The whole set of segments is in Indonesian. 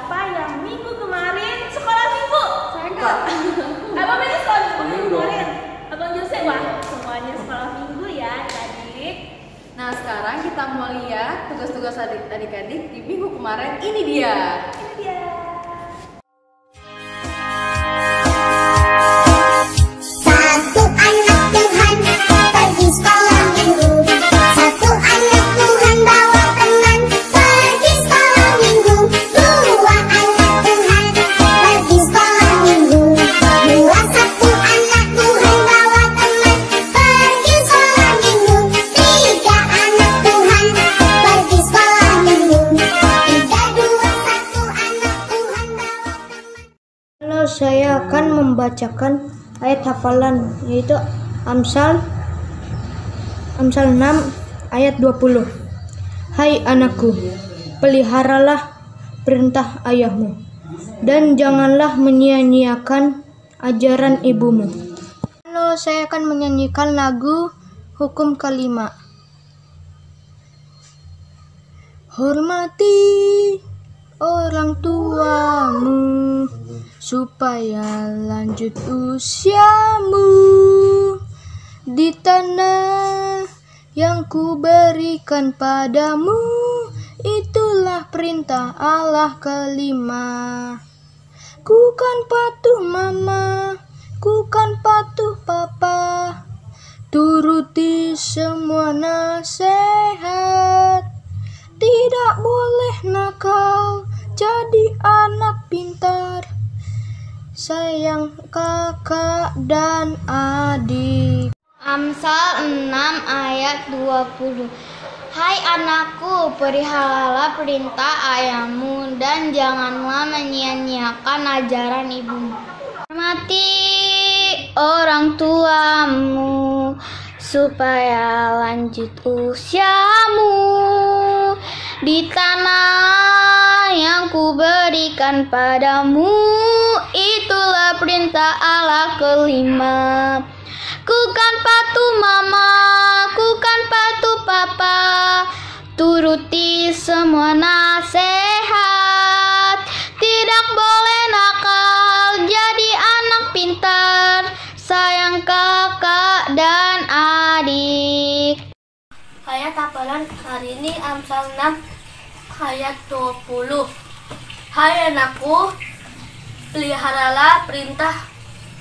siapa yang minggu kemarin sekolah minggu? Saya enggak. Abang ini sekolah minggu kemarin. Abang Jose, wah semuanya sekolah minggu ya adik-adik. Nah sekarang kita mau lihat tugas-tugas adik-adik di minggu kemarin. Ini dia. Saya akan membacakan ayat hafalan, yaitu Amsal 6 ayat 20. Hai anakku, peliharalah perintah ayahmu dan janganlah menyia-nyiakan ajaran ibumu. Lalu saya akan menyanyikan lagu hukum kelima. Hormati orang tuamu supaya lanjut usiamu di tanah yang kuberikan padamu. Itulah perintah Allah kelima. Ku kan patuh mama, ku kan patuh papa, turuti semua nasihat. Tidak boleh nakal, jadi anak pintar, sayang kakak dan adik. Amsal 6 ayat 20. Hai anakku, peliharalah perintah ayahmu dan janganlah menyia-nyiakan ajaran ibumu. Hormati orang tuamu supaya lanjut usiamu di tanah yang kuberikan padamu. Itulah perintah Allah kelima. Ku kan patuh mama, ku kan patuh papa, turuti semua nasihat. Tidak boleh nakal, jadi anak pintar, sayang kakak dan adik. Ayat hafalan hari ini Amsal 6 ayat 20. Hai anakku, peliharalah perintah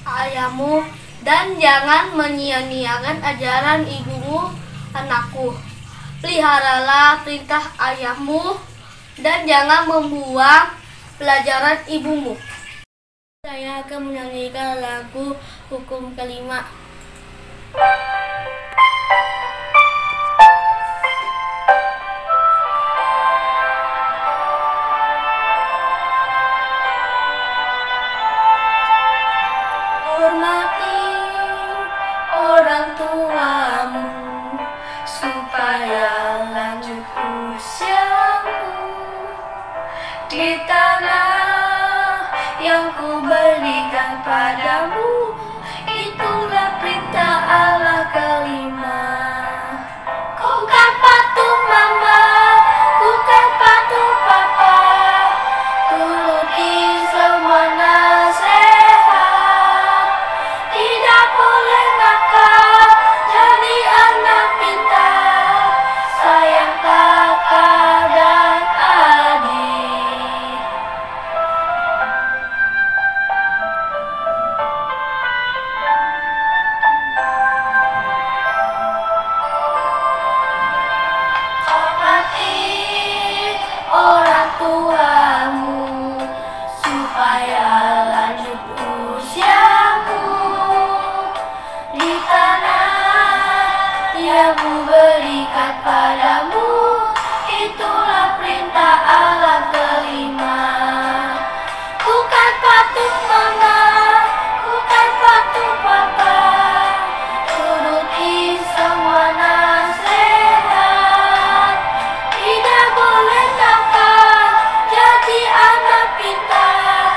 ayahmu dan jangan menyia-nyiakan ajaran ibumu. Anakku, peliharalah perintah ayahmu dan jangan membuang pelajaran ibumu. Saya akan menyanyikan lagu hukum kelima. Hormati orang tuamu supaya lanjut usiamu di tanah yang kuberikan padamu. Itulah perintah Allah kelima. Ku kan patuh mama, ku kan patuh papa, turuti semua nasihat. Tidak boleh nakal, jadi anak pintar, sayang kakak dan adik. Hormati orang tuamu supaya lanjut usiamu di tanah yang kuberikan padamu. Itulah perintah Allah kelima. Ku kan patuh mama, ku kan patuh papa, turuti semua nasihat. Tidak boleh nakal, jadi anak pintar,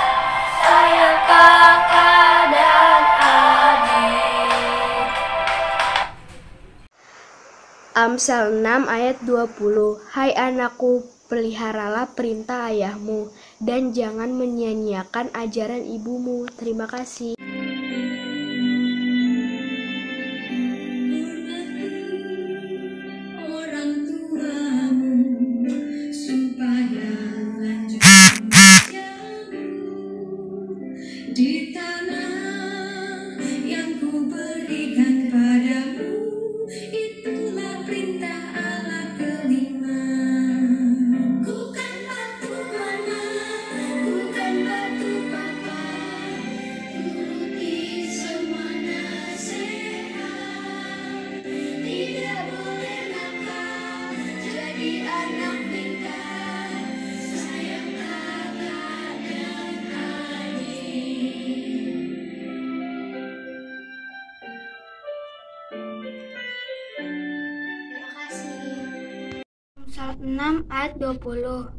sayang kakak dan adik. Amsal 6 ayat 20. Hai anakku, peliharalah perintah ayahmu dan jangan menyia-nyiakan ajaran ibumu. Terima kasih. Di tanah yang ku berikan padamu, itulah perintah Allah kelima. Ku kan batu mama, ku kan batu papa, turuti semua nasihat. Tidak boleh nakal, jadi anak pintar, sayang kakak dan adik. Amsal 6 ayat 20.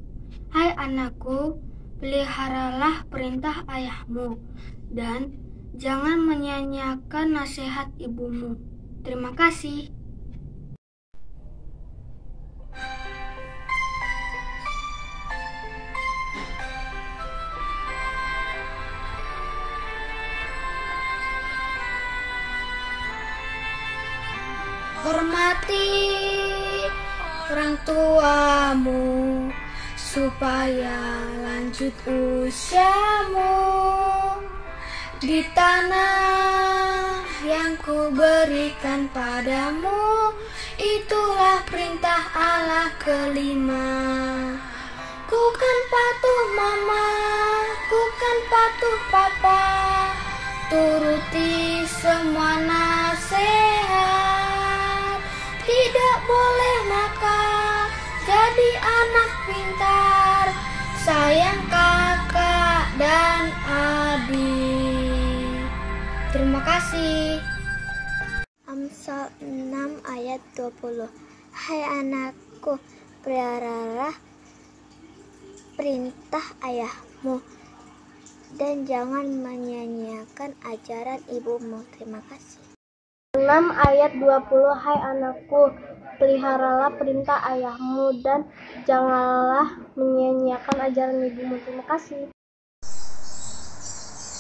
Hai anakku, peliharalah perintah ayahmu dan jangan menyia-nyiakan nasihat ibumu. Terima kasih. Hormati orang tuamu supaya lanjut usiamu di tanah yang ku berikan padamu, itulah perintah Allah kelima. Ku kan patuh mama, ku kan patuh papa, turuti semua nasihat. Tidak boleh nakal, jadi anak pintar, sayang kakak dan adik. Terima kasih. Amsal 6 ayat 20. Hai anakku, peliharalah perintah ayahmu dan jangan menyia-nyiakan ajaran ibumu. Terima kasih. 6 ayat 20. Hai anakku, peliharalah perintah ayahmu dan janganlah menyia-nyiakan ajaran ibumu. Terima kasih.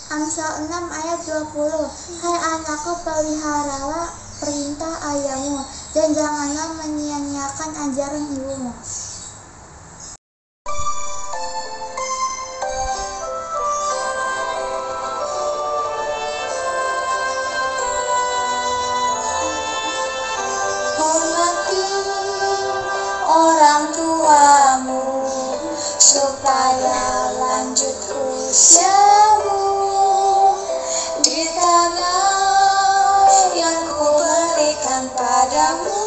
Amsal 6 ayat 20. Hai anakku, peliharalah perintah ayahmu dan janganlah menyia-nyiakan ajaran ibumu. Orang tuamu supaya lanjut usiamu di tanah yang ku berikan padamu,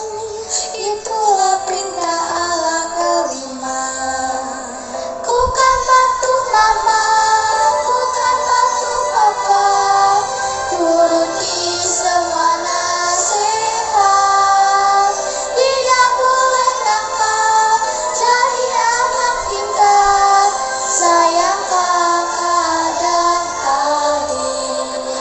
itulah perintah Allah kelima. Ku kan patuh mama, ku kan patuh papa, turuti semua nasihat. Tidak boleh nakal, jadi anak pintar, sayang kakak dan adik.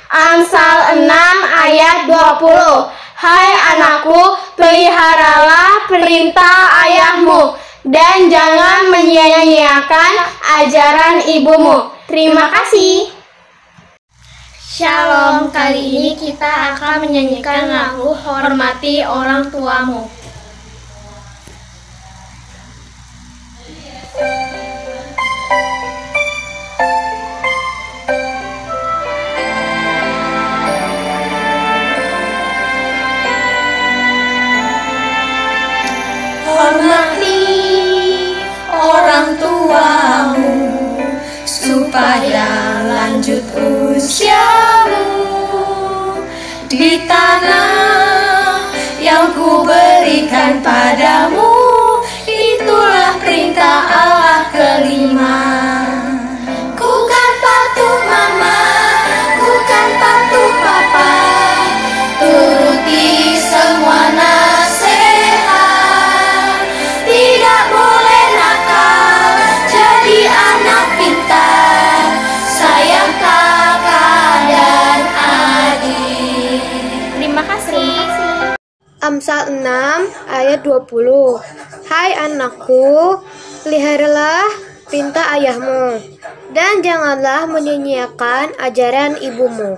Amsal 6 ayat 20. Hai anakku, peliharalah perintah ayahmu dan jangan menyia-nyiakan ajaran ibumu. Terima kasih. Shalom, kali ini kita akan menyanyikan lagu Hormati Orang Tuamu. Hormati orang tuamu supaya lanjut usiamu di tanah yang ku berikan padamu, itulah perintah Allah kelima. Ku kan patuh mama, ku kan patuh papa, turuti semua nasihat. Tidak boleh nakal, jadi anak pintar, sayang kakak dan adik. Terima kasih. Amsal 6 ayat 20. Hai anakku, peliharalah perintah ayahmu, dan janganlah menyia-nyiakan ajaran ibumu.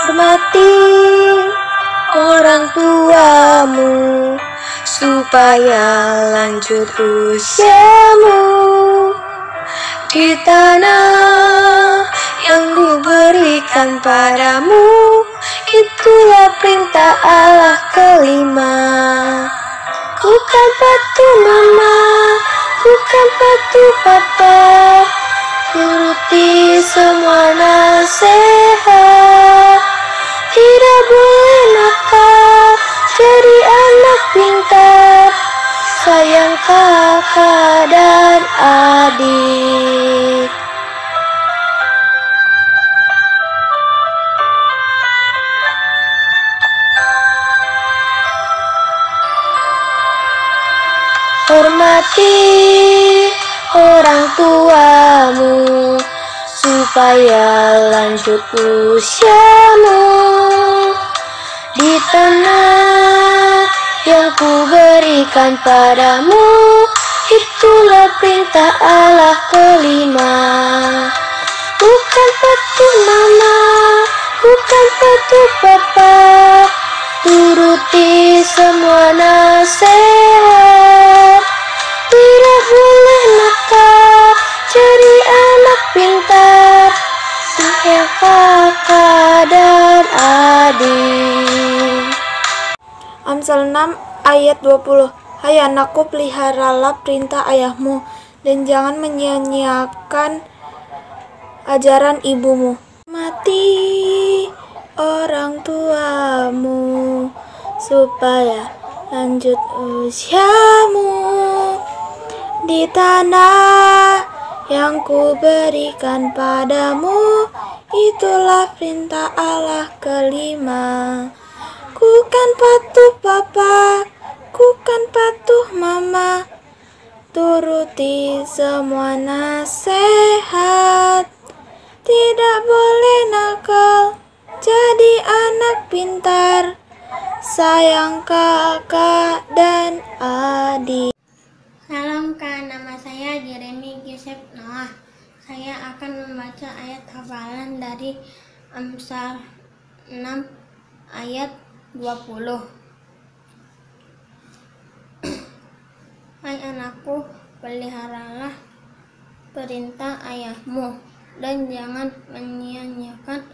Hormati orang tuamu supaya lanjut usiamu di tanah yang kuberikan padamu. Itulah perintah Allah kelima. Bukan patuh mama, bukan patuh papa, turuti semua nasihat. Tidak boleh nakal, jadi anak pintar, sayang kakak dan adik. Hormati orang tuamu supaya lanjut usiamu di tanah yang kuberikan padamu. Itulah perintah Allah kelima. Bukan patuh mama, bukan patuh papa, turuti semua nasihat. Tidak boleh nakal, jadi anak pintar, sayang kakak dan adik. Amsal 6 ayat 20. Hai anakku, peliharalah perintah ayahmu, dan jangan menyia-nyiakan ajaran ibumu. Mati orang tuamu supaya lanjut usiamu di tanah yang kuberikan padamu. Itulah perintah Allah kelima. Bukan patuh papa, bukan patuh mama, turuti semua nasihat. Tidak boleh nakal, jadi anak pintar, sayang kakak dan adik. Salam Kak, nama saya Jeremy Yusef Noah. Saya akan membaca ayat hafalan dari Amsal 6 ayat 20. Hai anakku, peliharalah perintah ayahmu, dan jangan menyia-nyiakan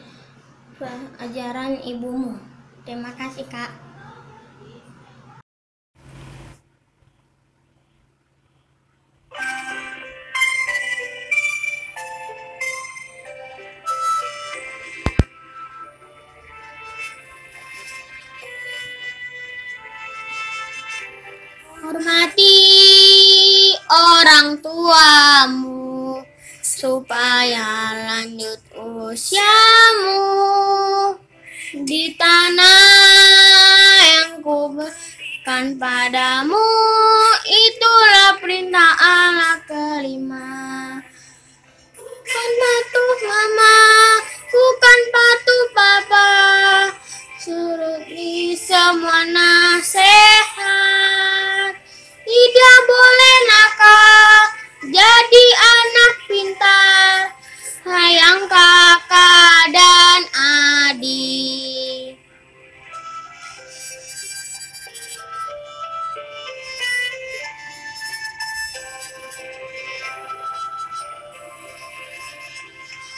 ajaran ibumu. Terima kasih Kak. Hormati orang tuamu supaya lanjut usiamu di tanah yang kuberikan padamu. Itulah perintah Allah kelima. Bukan patuh mama, bukan patuh papa, turuti semua nasihat. Tidak boleh nakal, jadi anak pintar, sayang kakak dan adik.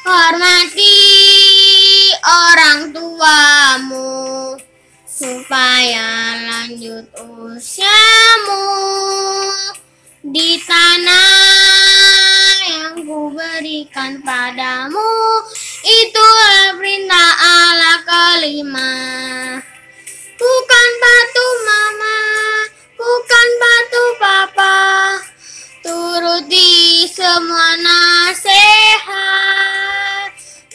Hormati orang tuamu supaya lanjut usiamu di tanah yang kuberikan padamu. Itulah perintah Allah kelima. Bukan patuh mama, bukan patuh papa, turuti semua nasihat.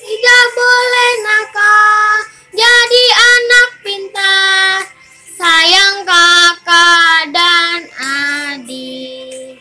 Tidak boleh nakal, jadi anak pintar, sayang kakak dan adik.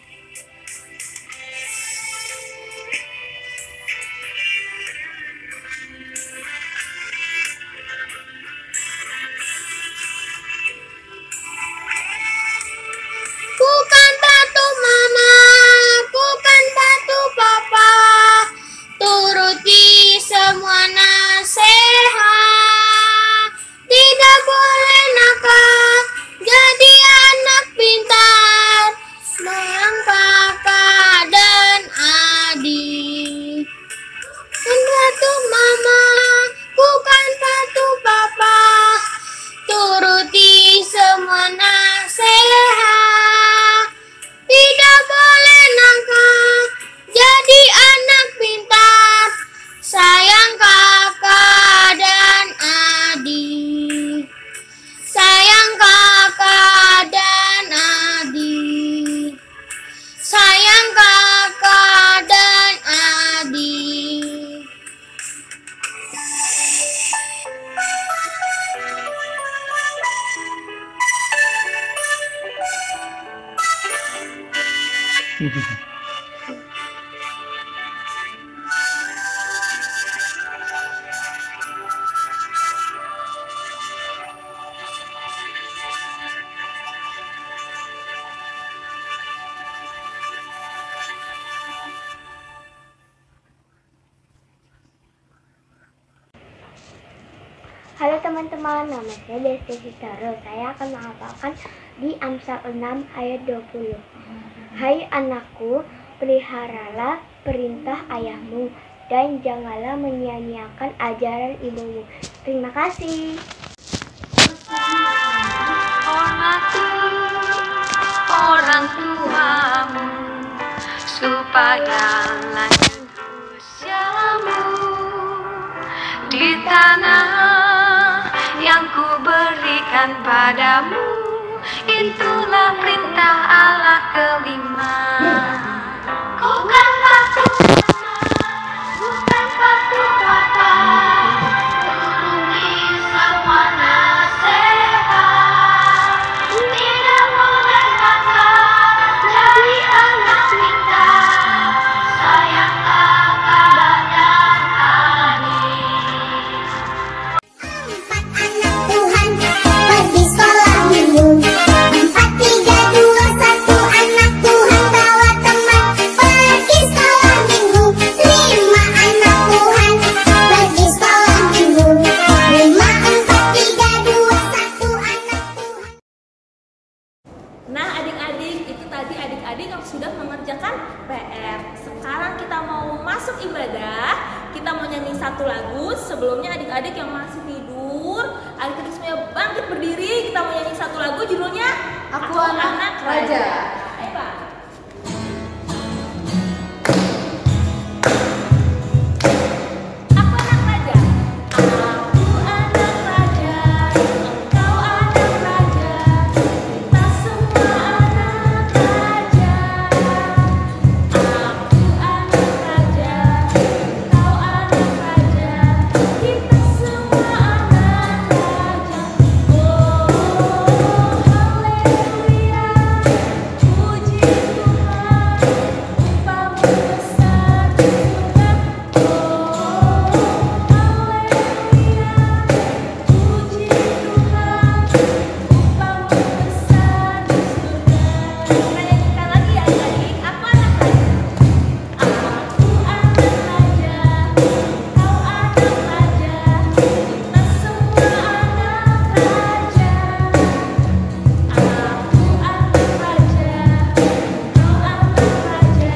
Halo teman-teman, nama saya Desti Sitaro. Saya akan menghafalkan di Amsal 6 ayat 20. Hai anakku, peliharalah perintah ayahmu dan janganlah menyia-nyiakan ajaran ibumu. Terima kasih. Hormati orang tuamu supaya lanjut usiamu di tanah yang ku berikan padamu. Itulah perintah Allah kelima. Bukan batu bukan batu bata, turuti semua nasihat. Tidak boleh nakal, jadi anak pintar, sayang kakak dan adik. 4 anak Tuhan pergi sekolah minggu. 4, 3, 2, 1 anak Tuhan bawa teman pergi sekolah minggu. 5 anak Tuhan pergi sekolah minggu. 5, 4, 3, 2, 1 anak Tuhan. Nah adik-adik, itu tadi adik-adik yang sudah mengerjakan PR. Sekarang kita mau masuk ibadah. Kita mau nyanyi satu lagu. Sebelumnya adik-adik yang masih tidur, adik-adik semuanya bangkit berdiri. Kita mau nyanyi satu lagu, judulnya Aku Anak Raja. Ayo Pak. Aku anak raja. Aku anak raja. Engkau anak raja. Kita semua anak raja. Aku anak raja. Engkau anak raja. Kita semua anak raja. Oh haleluya. Puji Tuhan. Upamu besar di surga. Oh haleluya. Puji Tuhan. Upamu besar di surga. Kita nyanyikan lagi ya adik-adik. Aku anak raja. Aku anak raja. Engkau anak raja. Kita semua anak raja. Aku anak raja. Engkau anak raja.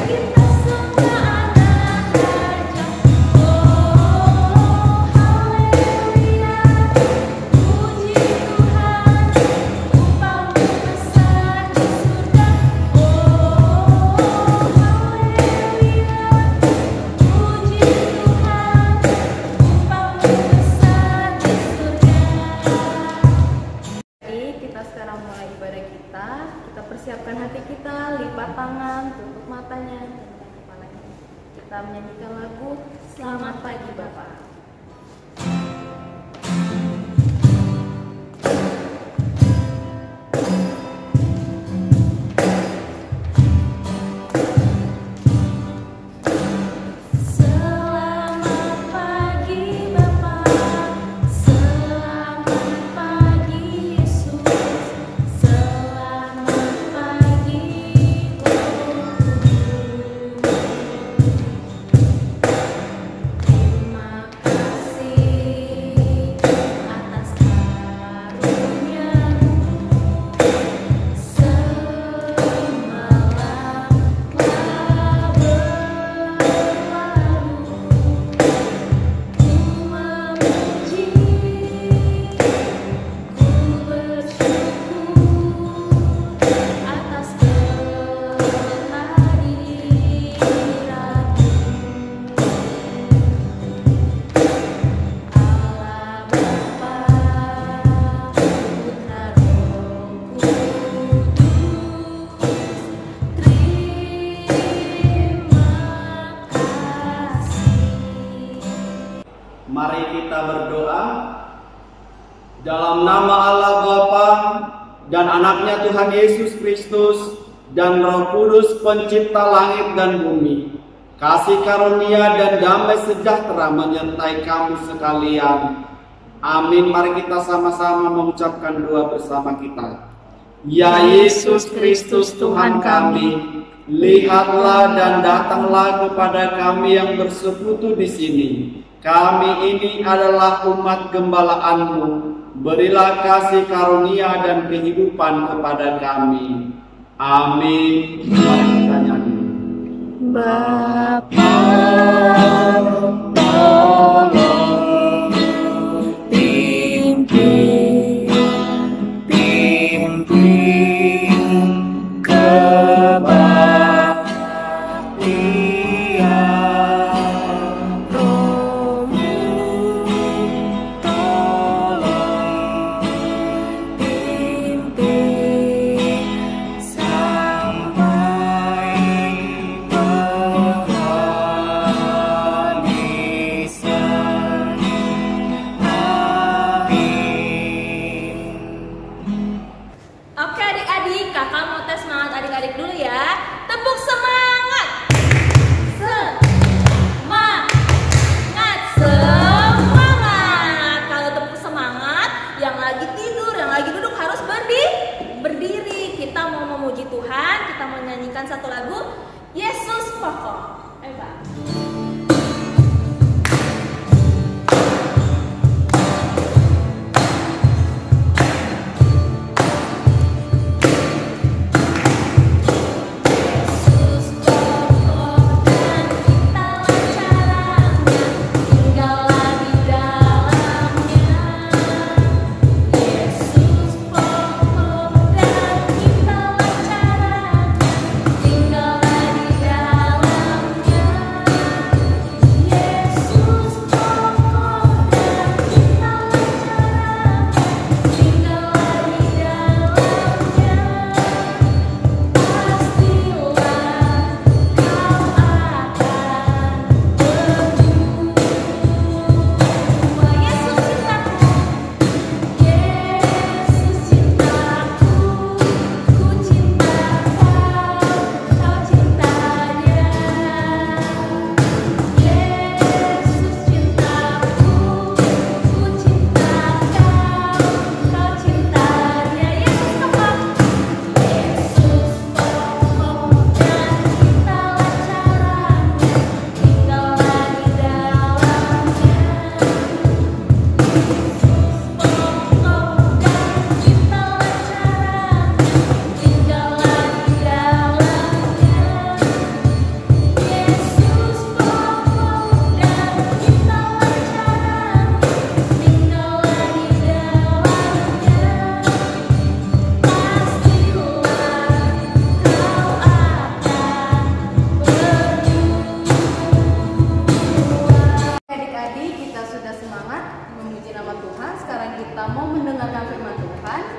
Kita semua anak raja. Oh haleluya. Puji Tuhan. Upamu besar di surga. Oh haleluya. Puji Tuhan. Upamu besar di surga. Jadi kita sekarang mulai ibadah kita. Kita persiapkan hati kita, lipat tangan, tutup matanya, tundukkan kepalanya. Kita menyanyikan lagu Selamat Pagi Bapak. Selamat pagi Bapak, selamat pagi Yesus, selamat pagi terima kasih atas karunia-Mu, semalam telah berlalu, ku memuji, ku bersyukur atas kehadiran-Mu. Allah Bapa, Putra Roh Kudus, terima kasih. Mari kita berdoa. Dalam nama Allah Bapa dan anaknya Tuhan Yesus Kristus, dan Roh Kudus pencipta langit dan bumi. Kasih karunia dan damai sejahtera menyertai kamu sekalian. Amin. Mari kita sama-sama mengucapkan doa bersama kita. Ya Yesus Kristus Tuhan kami, lihatlah dan datanglah kepada kami yang bersekutu di sini. Kami ini adalah umat gembala-Mu. Berilah kasih karunia dan kehidupan kepada kami. Amin. Mari kita nyanyi. Bapa, tolong pimpin kebaktian Roh-Mu, tolong pimpin sampai penghabisan. Amin. Oke adik-adik, kakak mau tes semangat adik-adik dulu ya. Tepuk semangat. Semangat. Kalau tepuk semangat, yang lagi tidur, yang lagi duduk harus berdiri. Kita mau memuji Tuhan, kita mau nyanyikan satu lagu, Yesus Pokok. Ayo Pak.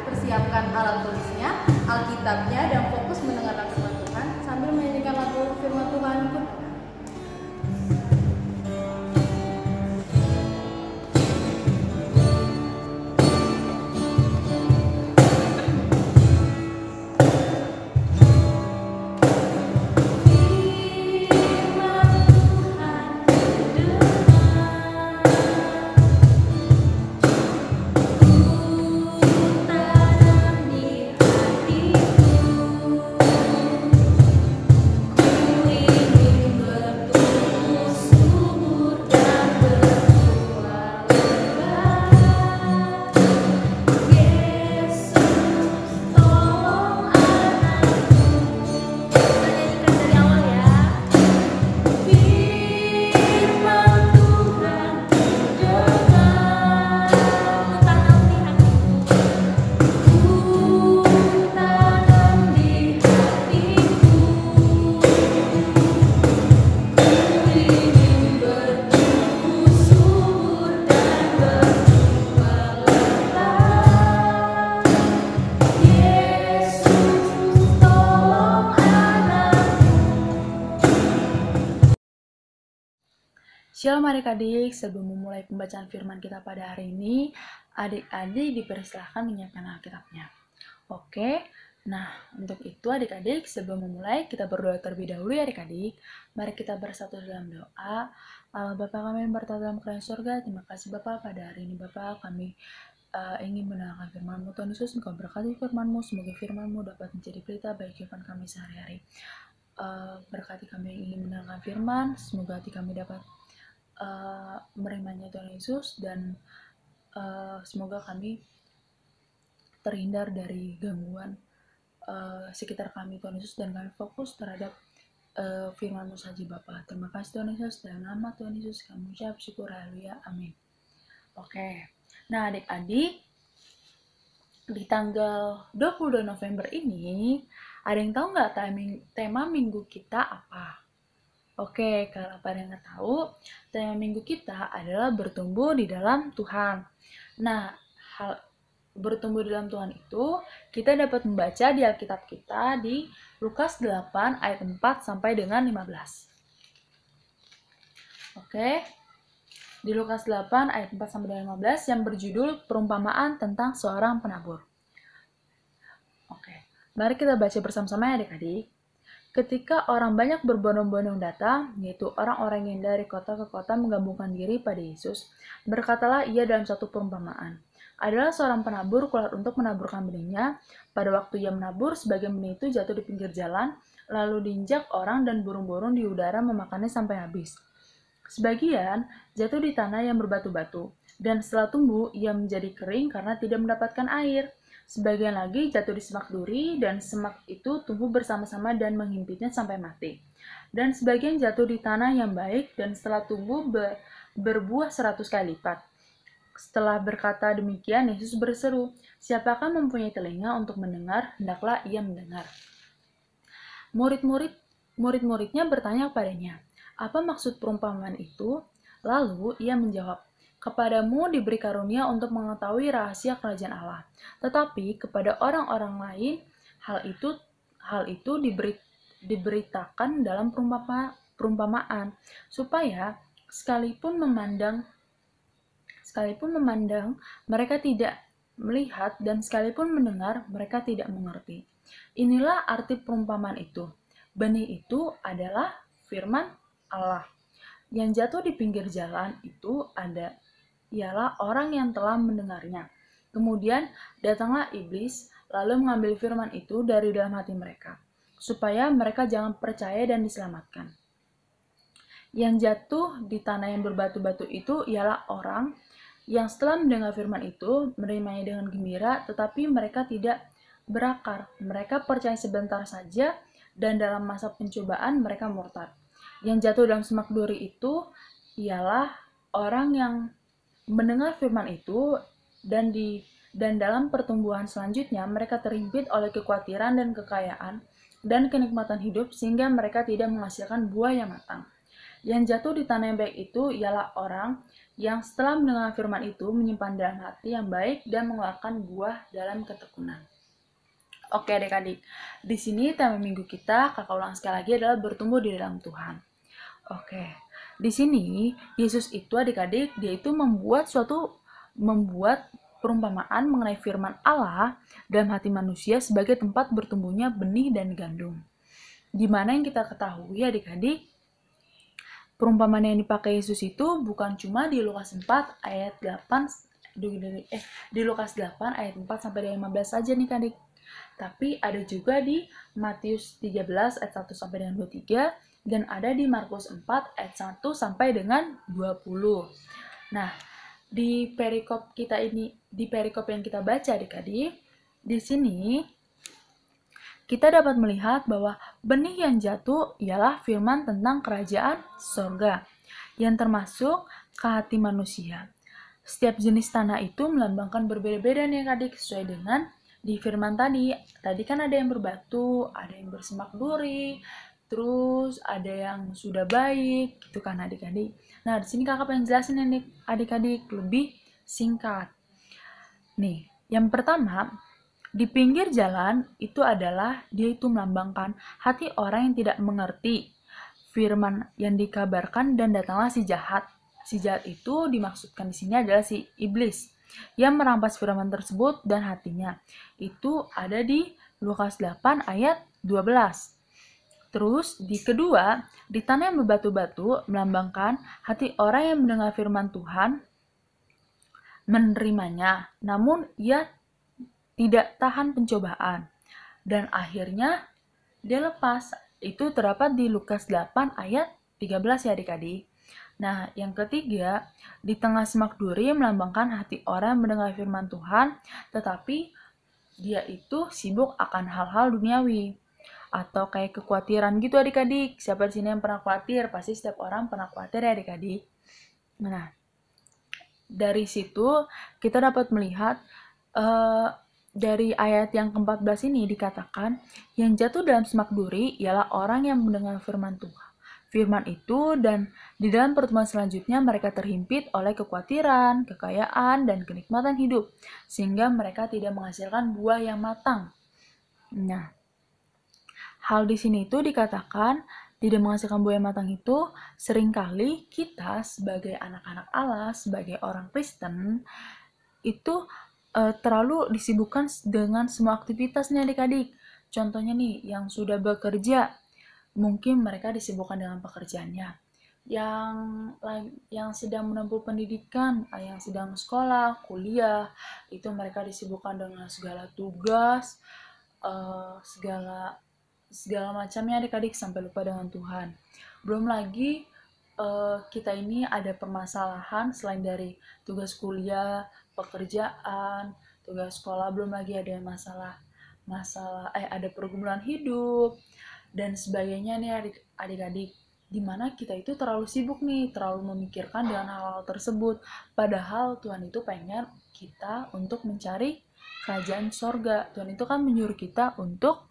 Persiapkan alat tulisnya, Alkitabnya, dan fokus mendengarkan firman Tuhan sambil menyanyikan lagu firman Tuhan pun. Shalom adik-adik, sebelum memulai pembacaan firman kita pada hari ini, adik-adik dipersilahkan menyiapkan Alkitabnya. Oke, Nah, untuk itu adik-adik, sebelum memulai kita berdoa terlebih dahulu ya adik-adik. Mari kita bersatu dalam doa. Allah Bapa kami yang berada dalam kerajaan surga, terima kasih Bapa pada hari ini Bapa kami ingin mendengarkan firman-Mu. Tuhan Yesus, Engkau berkati firman-Mu, semoga firman-Mu dapat menjadi berita bagi kehidupan kami sehari-hari. Berkati kami yang ingin mendengarkan firman, semoga hati kami dapat menerimanya Tuhan Yesus, dan semoga kami terhindar dari gangguan sekitar kami Tuhan Yesus, dan kami fokus terhadap firman-Mu saja Bapa. Terima kasih Tuhan Yesus, dalam nama Tuhan Yesus kami ucap syukur, haleluya, amin. Oke, nah adik-adik, di tanggal 22 November ini, ada yang tahu nggak tema minggu kita apa? Oke, kalau pada yang nggak tahu, tema minggu kita adalah bertumbuh di dalam Tuhan. Nah, bertumbuh di dalam Tuhan itu, kita dapat membaca di Alkitab kita di Lukas 8 ayat 4 sampai dengan 15. Oke, di Lukas 8 ayat 4 sampai dengan 15 yang berjudul perumpamaan tentang seorang penabur. Oke, mari kita baca bersama-sama ya adik-adik. Ketika orang banyak berbondong-bondong datang, yaitu orang-orang yang dari kota ke kota menggabungkan diri pada Yesus, berkatalah ia dalam satu perumpamaan. Adalah seorang penabur keluar untuk menaburkan benihnya. Pada waktu ia menabur, sebagian benih itu jatuh di pinggir jalan, lalu diinjak orang dan burung-burung di udara memakannya sampai habis. Sebagian jatuh di tanah yang berbatu-batu, dan setelah tumbuh ia menjadi kering karena tidak mendapatkan air. Sebagian lagi jatuh di semak duri, dan semak itu tumbuh bersama-sama dan menghimpitnya sampai mati. Dan sebagian jatuh di tanah yang baik, dan setelah tumbuh berbuah 100 kali lipat. Setelah berkata demikian, Yesus berseru, "Siapakah mempunyai telinga untuk mendengar, hendaklah ia mendengar." Murid-muridnya bertanya kepadanya, "Apa maksud perumpamaan itu?" Lalu ia menjawab, "Kepadamu diberi karunia untuk mengetahui rahasia kerajaan Allah, tetapi kepada orang-orang lain hal itu diberitakan dalam perumpamaan, supaya sekalipun memandang mereka tidak melihat, dan sekalipun mendengar mereka tidak mengerti." Inilah arti perumpamaan itu. Benih itu adalah firman Allah. Yang jatuh di pinggir jalan itu ialah orang yang telah mendengarnya. Kemudian datanglah iblis, lalu mengambil firman itu dari dalam hati mereka, supaya mereka jangan percaya dan diselamatkan. Yang jatuh di tanah yang berbatu-batu itu ialah orang yang setelah mendengar firman itu, menerimanya dengan gembira, tetapi mereka tidak berakar. Mereka percaya sebentar saja, dan dalam masa pencobaan mereka murtad. Yang jatuh dalam semak duri itu ialah orang yang mendengar firman itu, dan dalam pertumbuhan selanjutnya mereka terhimpit oleh kekhawatiran dan kekayaan dan kenikmatan hidup, sehingga mereka tidak menghasilkan buah yang matang. Yang jatuh di tanah yang baik itu ialah orang yang setelah mendengar firman itu menyimpan dalam hati yang baik dan mengeluarkan buah dalam ketekunan. Oke adik-adik, di sini tema minggu kita, kakak ulang sekali lagi, adalah bertumbuh di dalam Tuhan. Oke, di sini Yesus itu adik-adik, dia itu membuat perumpamaan mengenai firman Allah dalam hati manusia sebagai tempat bertumbuhnya benih dan gandum. Di mana yang kita ketahui adik-adik, perumpamaan yang dipakai Yesus itu bukan cuma di Lukas 4 ayat 8 di Lukas 8 ayat 4 sampai 15 saja nih adik. Tapi ada juga di Matius 13 ayat 1 sampai dengan 23, dan ada di Markus 4 ayat 1 sampai dengan 20. Nah, di perikop yang kita baca adik-adik, di sini kita dapat melihat bahwa benih yang jatuh ialah firman tentang kerajaan sorga yang termasuk ke hati manusia. Setiap jenis tanah itu melambangkan berbeda-beda nih adik, sesuai dengan di firman tadi. Tadi kan ada yang berbatu, ada yang bersemak duri, terus ada yang sudah baik, gitu kan adik-adik. Nah, di sini kakak pengen jelasin nih adik-adik lebih singkat. Nih, yang pertama, di pinggir jalan itu adalah dia itu melambangkan hati orang yang tidak mengerti firman yang dikabarkan, dan datanglah si jahat. Si jahat itu dimaksudkan di sini adalah si iblis yang merampas firman tersebut, dan hatinya itu ada di Lukas 8 ayat 12. Terus di kedua, di tanah yang berbatu-batu melambangkan hati orang yang mendengar firman Tuhan, menerimanya, namun ia tidak tahan pencobaan, dan akhirnya dia lepas. Itu terdapat di Lukas 8 ayat 13 ya adik-adik. Nah, yang ketiga, di tengah semak duri melambangkan hati orang yang mendengar firman Tuhan, tetapi dia itu sibuk akan hal-hal duniawi. Atau kayak kekhawatiran gitu adik-adik. Siapa di sini yang pernah khawatir? Pasti setiap orang pernah khawatir ya adik-adik. Nah, dari situ kita dapat melihat dari ayat yang ke-14 ini dikatakan, yang jatuh dalam semak duri ialah orang yang mendengar firman Tuhan. Firman itu, dan di dalam pertemuan selanjutnya mereka terhimpit oleh kekhawatiran, kekayaan, dan kenikmatan hidup, sehingga mereka tidak menghasilkan buah yang matang. Nah, hal di sini itu dikatakan tidak menghasilkan buah yang matang itu seringkali kita sebagai anak-anak Allah, sebagai orang Kristen, itu terlalu disibukkan dengan semua aktivitasnya adik-adik. Contohnya nih, yang sudah bekerja, mungkin mereka disibukkan dengan pekerjaannya. Yang sedang menempuh pendidikan, yang sedang sekolah, kuliah, itu mereka disibukkan dengan segala tugas, segala macamnya adik-adik sampai lupa dengan Tuhan. Belum lagi kita ini ada permasalahan selain dari tugas kuliah, pekerjaan, tugas sekolah, belum lagi ada masalah ada pergumulan hidup dan sebagainya nih adik-adik, dimana kita itu terlalu sibuk nih, terlalu memikirkan dengan hal-hal tersebut, padahal Tuhan itu pengen kita untuk mencari kerajaan sorga. Tuhan itu kan menyuruh kita untuk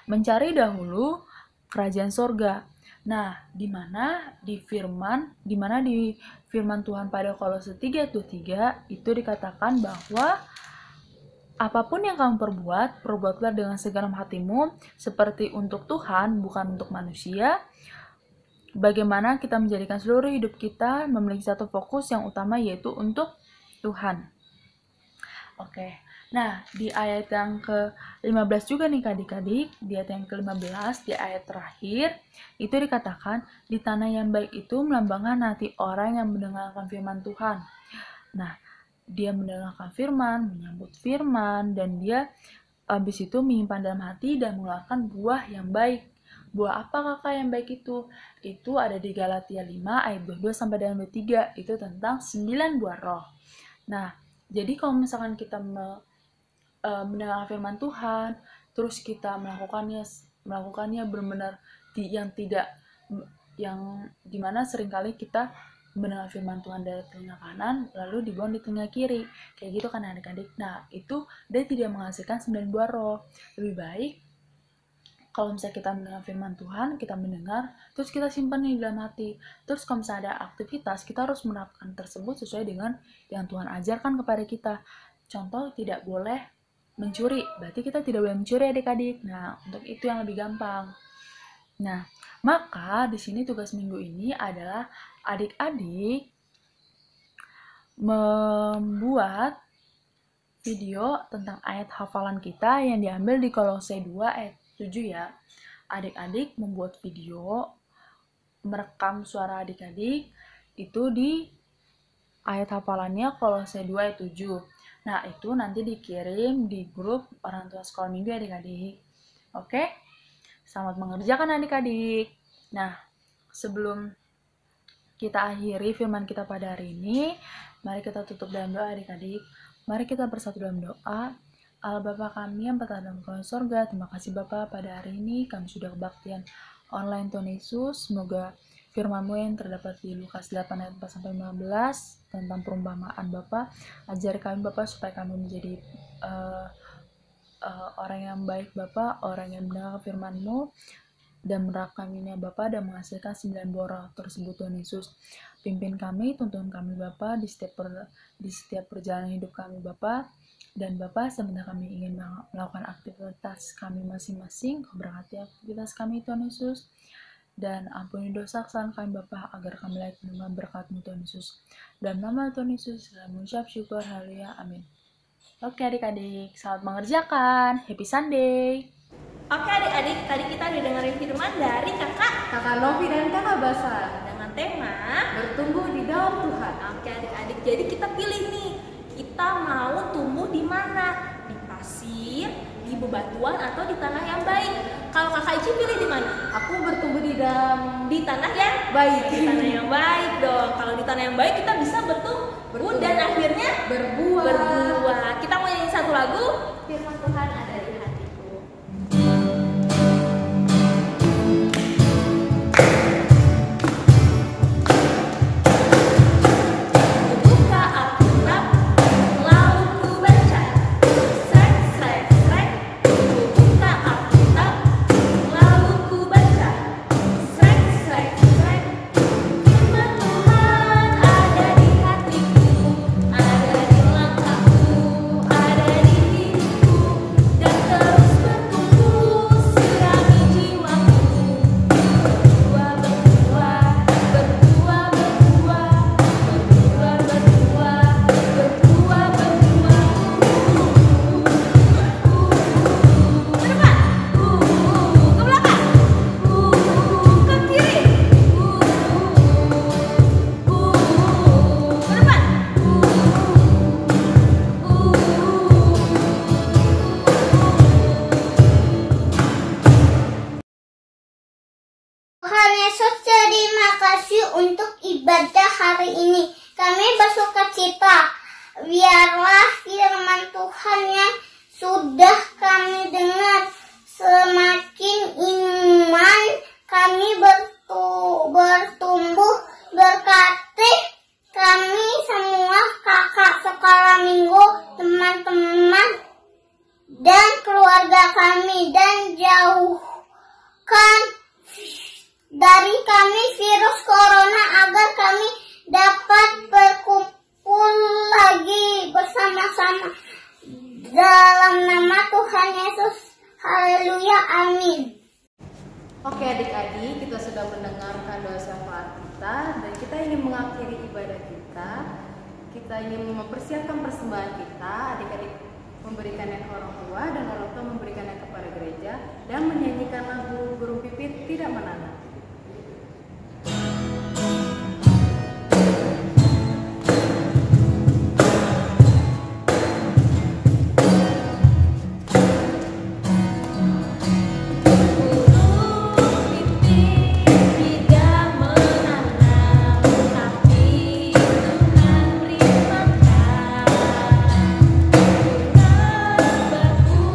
mencari dahulu kerajaan sorga. Nah, di mana di firman Tuhan pada Kolose 3:3 itu dikatakan bahwa apapun yang kamu perbuatlah dengan segenap hatimu seperti untuk Tuhan, bukan untuk manusia. Bagaimana kita menjadikan seluruh hidup kita memiliki satu fokus yang utama, yaitu untuk Tuhan. Oke. Nah, di ayat yang ke-15 juga nih adik-adik, di ayat yang ke-15, di ayat terakhir, itu dikatakan, di tanah yang baik itu melambangkan hati orang yang mendengarkan firman Tuhan. Nah, dia mendengarkan firman, menyambut firman, dan dia habis itu menyimpan dalam hati dan mengeluarkan buah yang baik. Buah apa kakak yang baik itu? Itu ada di Galatia 5 ayat 22 sampai dengan 23, itu tentang 9 buah roh. Nah, jadi kalau misalkan kita mendengar firman Tuhan, terus kita melakukannya benar-benar yang dimana seringkali kita mendengar firman Tuhan dari telinga kanan lalu dibuang di telinga kiri, kayak gitu kan adik-adik. Nah, itu dia tidak menghasilkan 9 buah roh. Lebih baik kalau misalnya kita mendengar firman Tuhan, kita mendengar, terus kita simpan di dalam hati. Terus kalau misalnya ada aktivitas, kita harus menerapkan tersebut sesuai dengan yang Tuhan ajarkan kepada kita. Contoh, tidak boleh mencuri, berarti kita tidak boleh mencuri adik-adik. Nah, untuk itu yang lebih gampang. Nah, maka di sini tugas minggu ini adalah adik-adik membuat video tentang ayat hafalan kita yang diambil di Kolose 2 ayat 7 ya. Adik-adik membuat video, merekam suara adik-adik itu di ayat hafalannya Kolose 2 ayat 7. Nah, itu nanti dikirim di grup orang tua sekolah minggu adik-adik. Oke? Selamat mengerjakan adik-adik. Nah, sebelum kita akhiri firman kita pada hari ini, mari kita tutup dalam doa adik-adik. Mari kita bersatu dalam doa. Allah Bapa kami yang berada dalam kolong sorga, terima kasih Bapa pada hari ini kami sudah kebaktian online Tuhan Yesus. Semoga firman-Mu yang terdapat di Lukas 8 ayat 4-15 tentang perumpamaan Bapa, ajar kami Bapa supaya kami menjadi orang yang baik Bapa, orang yang mendengar firman-Mu dan menerapkannya Bapa dan menghasilkan 9 buah roh tersebut Tuhan Yesus. Pimpin kami, tuntun kami Bapa di setiap perjalanan hidup kami Bapa. Dan Bapa, sebenarnya kami ingin melakukan aktivitas kami masing-masing, berkati aktivitas kami Tuhan Yesus. Dan ampuni dosa kesalahan kami Bapa, agar kami layak menerima berkat-Mu Tuhan Yesus. Dalam nama Tuhan Yesus, kami mengucap syukur, haleluya, amin. Oke adik-adik, selamat mengerjakan. Happy Sunday. Oke adik-adik, tadi kita udah dengerin firman dari Kakak Novi dan Kakak Basa dengan tema bertumbuh di dalam Tuhan. Oke adik-adik, jadi kita pilih nih, kita mau tumbuh di mana? Di pasir, di bebatuan, atau di tanah yang baik? Kalau Kakak Ici pilih di mana? Aku bertumbuh di dalam tanah yang baik. Di tanah yang baik dong. Kalau di tanah yang baik kita bisa bertumbuh dan akhirnya berbuah. Kita mau nyanyi satu lagu, firman Tuhan ada di hatiku. Buka Alkitab, lalu ku baca. Srek, srek, srek. Buka Alkitab, lalu ku baca. Srek, srek, srek. Firman Tuhan ada di hatiku, ada di langkahku, ada di hidupku, dan terus bertumbuh sirami jiwaku. Berbuah, berbuah, berbuah, berbuah, berbuah, berbuah, berbuah, berbuah. Ke depan, ke belakang, ke kiri, ke depan. Tuhan Yesus, terima kasih untuk ibadah hari ini. Kami bersukacita. Biarlah firman Tuhan yang sudah kami dengar semakin iman kami bertumbuh. Berkati kami semua, kakak sekolah minggu, teman-teman, dan keluarga kami, dan jauhkan dari kami virus corona agar kami dapat berkumpul lagi bersama-sama dalam nama Tuhan Yesus. Haleluya, amin. Oke adik-adik, kita sudah mendengarkan doa syafaat kita dan kita ingin mengakhiri ibadah kita. Kita ingin mempersiapkan persembahan kita. Adik-adik memberikannya ke orang tua dan orang tua memberikannya kepada gereja dan menyanyikan lagu burung pipit tidak menanam. Tidak menanam, tapi Tuhan beri makan. Baku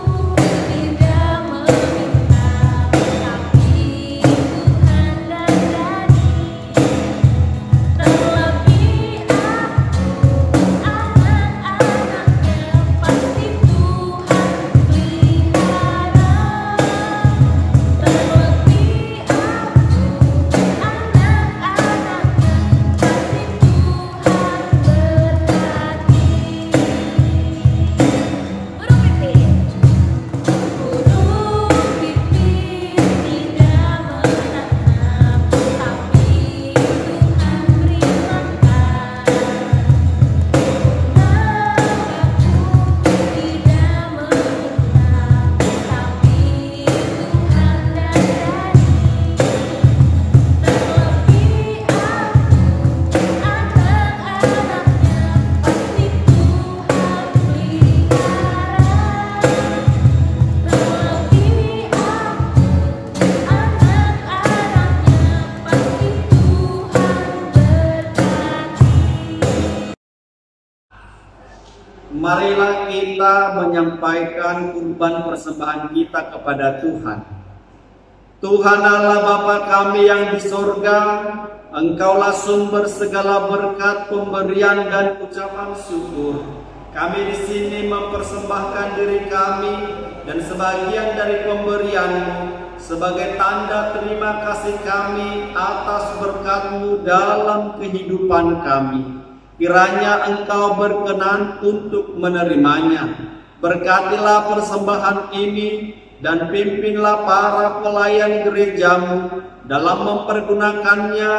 tidak meminta, tapi Tuhan dandani. Terlebih aku, anak-anaknya pasti Tuhan pelihara. Terlebih aku, anak-anaknya pasti Tuhan berkati. Burung pipit, burung pipit tidak menanam, tapi Tuhan beri makan. Namaku tidak meminta, tapi Tuhan dandani. Terlebih aku, anak-anaknya pasti Tuhan pelihara. Terlebih aku, anak-anaknya pasti Tuhan berkati. Marilah kita menyampaikan kurban persembahan kita kepada Tuhan. Tuhan Allah Bapa kami yang di sorga, Engkaulah sumber segala berkat, pemberian dan ucapan syukur. Kami di sini mempersembahkan diri kami dan sebagian dari pemberian-Mu sebagai tanda terima kasih kami atas berkat-Mu dalam kehidupan kami. Kiranya Engkau berkenan untuk menerimanya. Berkatilah persembahan ini dan pimpinlah para pelayan gerejamu dalam mempergunakannya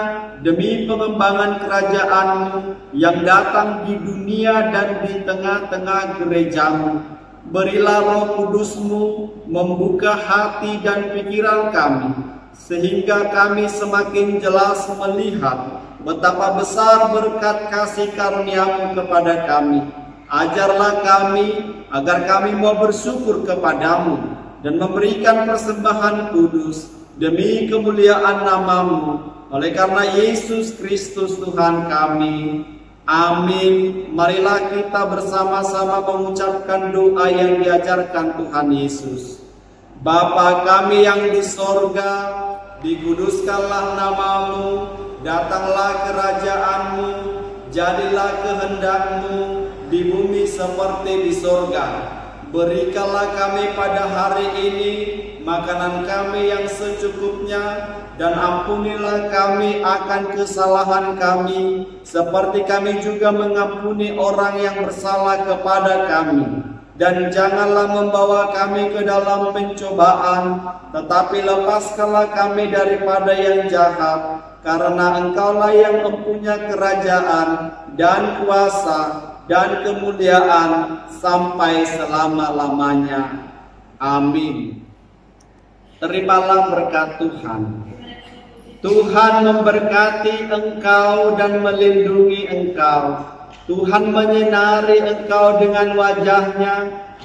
demi pengembangan kerajaan-Mu yang datang di dunia dan di tengah-tengah gerejamu. Berilah Roh Kudus-Mu membuka hati dan pikiran kami, sehingga kami semakin jelas melihat betapa besar berkat kasih karunia-Mu kepada kami. Ajarlah kami agar kami mau bersyukur kepadamu dan memberikan persembahan kudus demi kemuliaan nama-Mu, oleh karena Yesus Kristus Tuhan kami. Amin. Marilah kita bersama-sama mengucapkan doa yang diajarkan Tuhan Yesus. Bapa kami yang di sorga, dikuduskanlah nama-Mu, datanglah kerajaan-Mu, jadilah kehendak-Mu di bumi seperti di sorga. Berikanlah kami pada hari ini makanan kami yang secukupnya, dan ampunilah kami akan kesalahan kami, seperti kami juga mengampuni orang yang bersalah kepada kami. Dan janganlah membawa kami ke dalam pencobaan, tetapi lepaskanlah kami daripada yang jahat, karena Engkaulah yang mempunyai kerajaan dan kuasa dan kemuliaan sampai selama-lamanya. Amin. Terimalah berkat Tuhan. Tuhan memberkati engkau dan melindungi engkau. Tuhan menyinari engkau dengan wajah-Nya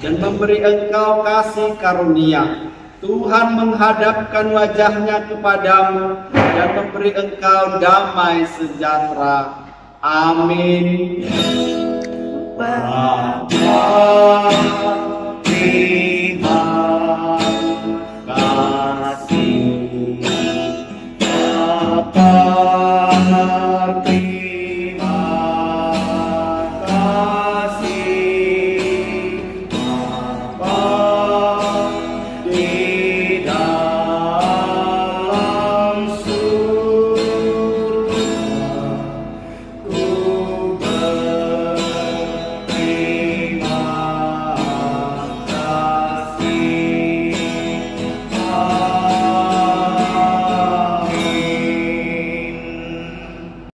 dan memberi engkau kasih karunia. Tuhan menghadapkan wajah-Nya kepadamu dan memberi engkau damai sejahtera. Amin. Bapa